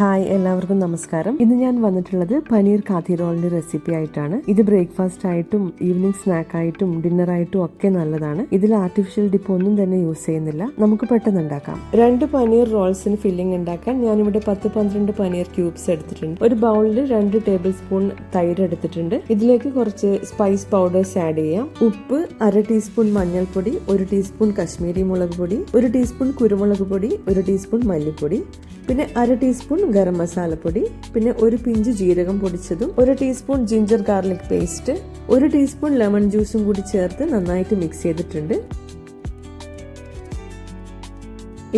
Hi, എല്ലാവർക്കും നമസ്കാരം. ഇന്ന് ഞാൻ വന്നിട്ടുള്ളത് പനീർ കാത്തി റോളിന്റെ റെസിപ്പി ആയിട്ടാണ്. ഇത് ബ്രേക്ക്ഫാസ്റ്റ് ആയിട്ടും ഈവനിങ് സ്നാക്ക് ആയിട്ടും ഡിന്നർ ആയിട്ടും ഒക്കെ നല്ലതാണ്. ഇതിൽ ആർട്ടിഫിഷ്യൽ ഡിപ്പ് ഒന്നും തന്നെ യൂസ് ചെയ്യുന്നില്ല. നമുക്ക് പെട്ടെന്ന് ഉണ്ടാക്കാം. 2 പനീർ റോൾസിന് ഫില്ലിംഗ് ഉണ്ടാക്കാൻ ഞാനിവിടെ 10-12 പനീർ ക്യൂബ്സ് എടുത്തിട്ടുണ്ട്. ഒരു ബൗളിൽ 2 ടേബിൾ സ്പൂൺ തൈര് എടുത്തിട്ടുണ്ട്. ഇതിലേക്ക് കുറച്ച് സ്പൈസ് പൗഡേഴ്സ് ആഡ് ചെയ്യാം. ഉപ്പ്, 1/2 ടീസ്പൂൺ മഞ്ഞൾപ്പൊടി, 1 ടീസ്പൂൺ കശ്മീരി മുളക് പൊടി, 1 ടീസ്പൂൺ കുരുമുളക് പൊടി, 1 ടീസ്പൂൺ മല്ലിപ്പൊടി, പിന്നെ 1/2 ടീസ്പൂൺ ഗരം മസാലപ്പൊടി, പിന്നെ 1 പിഞ്ച് ജീരകം പൊടിച്ചതും, 1 teaspoon ginger garlic paste, 1 teaspoon lemon ജ്യൂസും കൂടി ചേർത്ത് നന്നായിട്ട് മിക്സ് ചെയ്തിട്ടുണ്ട്.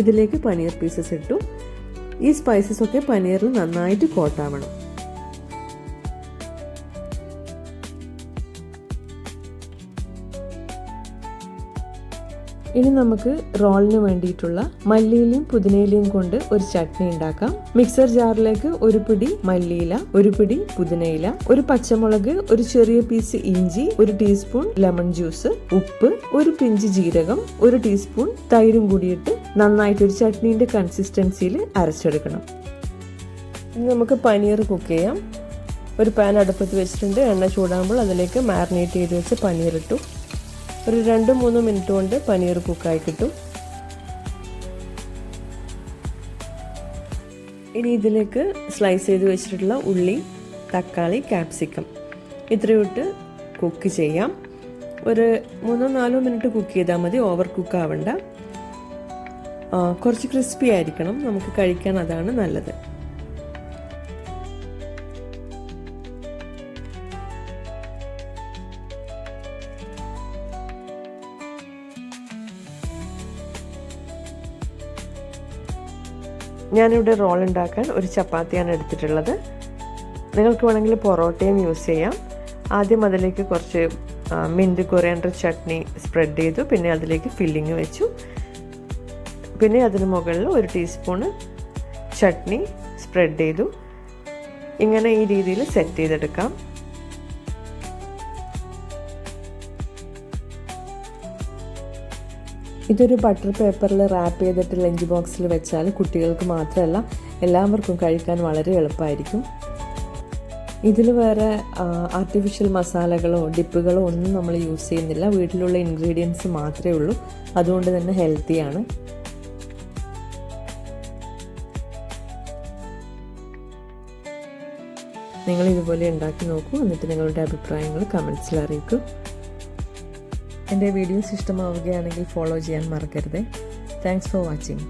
ഇതിലേക്ക് പനീർ പീസസ് ഇട്ടു. ഈ സ്പൈസസ് ഒക്കെ പനീറിൽ നന്നായിട്ട് കോട്ടാവണം. ഇനി നമുക്ക് റോളിന് വേണ്ടിയിട്ടുള്ള മല്ലിയിലയും പുതിനയിലയും കൊണ്ട് ഒരു ചട്നി ഉണ്ടാക്കാം. മിക്സർ ജാറിലേക്ക് 1 പിടി മല്ലിയില, 1 പിടി പുതിനയില, 1 പച്ചമുളക്, 1 ചെറിയ പീസ് ഇഞ്ചി, 1 ടീസ്പൂൺ ലെമൺ ജ്യൂസ്, ഉപ്പ്, 1 പിഞ്ച് ജീരകം, 1 ടീസ്പൂൺ തൈരും കൂടിയിട്ട് നന്നായിട്ട് ഒരു ചട്നീന്റെ കൺസിസ്റ്റൻസിയിൽ അരച്ചെടുക്കണം. ഇനി നമുക്ക് പനീർ കുക്ക് ചെയ്യാം. ഒരു പാൻ അടുപ്പത്ത് വെച്ചിട്ടുണ്ട്. എണ്ണ ചൂടാകുമ്പോൾ അതിലേക്ക് മാരിനേറ്റ് ചെയ്ത് വെച്ച് പനീർ ഇട്ടു. ഒരു 2-3 മിനിറ്റ് കൊണ്ട് പനീർ കുക്കായി കിട്ടും. ഇനി ഇതിലേക്ക് സ്ലൈസ് ചെയ്ത് വെച്ചിട്ടുള്ള ഉള്ളി, തക്കാളി, ക്യാപ്സിക്കം ഇത്രയിട്ട് കുക്ക് ചെയ്യാം. ഒരു 3-4 മിനിറ്റ് കുക്ക് ചെയ്താൽ മതി. ഓവർ കുക്ക് ആവണ്ട. കുറച്ച് ക്രിസ്പി ആയിരിക്കണം. നമുക്ക് കഴിക്കാൻ അതാണ് നല്ലത്. ഞാനിവിടെ റോൾ ഉണ്ടാക്കാൻ ഒരു ചപ്പാത്തിയാണ് എടുത്തിട്ടുള്ളത്. നിങ്ങൾക്ക് വേണമെങ്കിൽ പൊറോട്ടയും യൂസ് ചെയ്യാം. ആദ്യം അതിലേക്ക് കുറച്ച് മിൻറ്റ് കൊറിയാൻഡർ ചട്നി സ്പ്രെഡ് ചെയ്തു. പിന്നെ അതിലേക്ക് ഫില്ലിങ് വെച്ചു. പിന്നെ അതിന് മുകളിൽ 1 ടീസ്പൂണ് ചട്നി സ്പ്രെഡ് ചെയ്തു. ഇങ്ങനെ ഈ രീതിയിൽ സെറ്റ് ചെയ്തെടുക്കാം. ഇതൊരു ബട്ടർ പേപ്പറിൽ റാപ്പ് ചെയ്തിട്ട് ലഞ്ച് ബോക്സിൽ വെച്ചാൽ കുട്ടികൾക്ക് മാത്രമല്ല എല്ലാവർക്കും കഴിക്കാൻ വളരെ എളുപ്പമായിരിക്കും. ഇതിൽ വേറെ ആർട്ടിഫിഷ്യൽ മസാലകളോ ഡിപ്പുകളോ ഒന്നും നമ്മൾ യൂസ് ചെയ്യുന്നില്ല. വീട്ടിലുള്ള ഇൻഗ്രീഡിയൻസ് മാത്രമേ ഉള്ളൂ. അതുകൊണ്ട് തന്നെ ഹെൽത്തിയാണ്. നിങ്ങൾ ഇതുപോലെ ഉണ്ടാക്കി നോക്കൂ. എന്നിട്ട് നിങ്ങളുടെ അഭിപ്രായങ്ങൾ കമൻസിൽ അറിയിക്കൂ. എൻ്റെ വീഡിയോസ് ഇഷ്ടമാവുകയാണെങ്കിൽ ഫോളോ ചെയ്യാൻ മറക്കരുത്. Thanks for watching.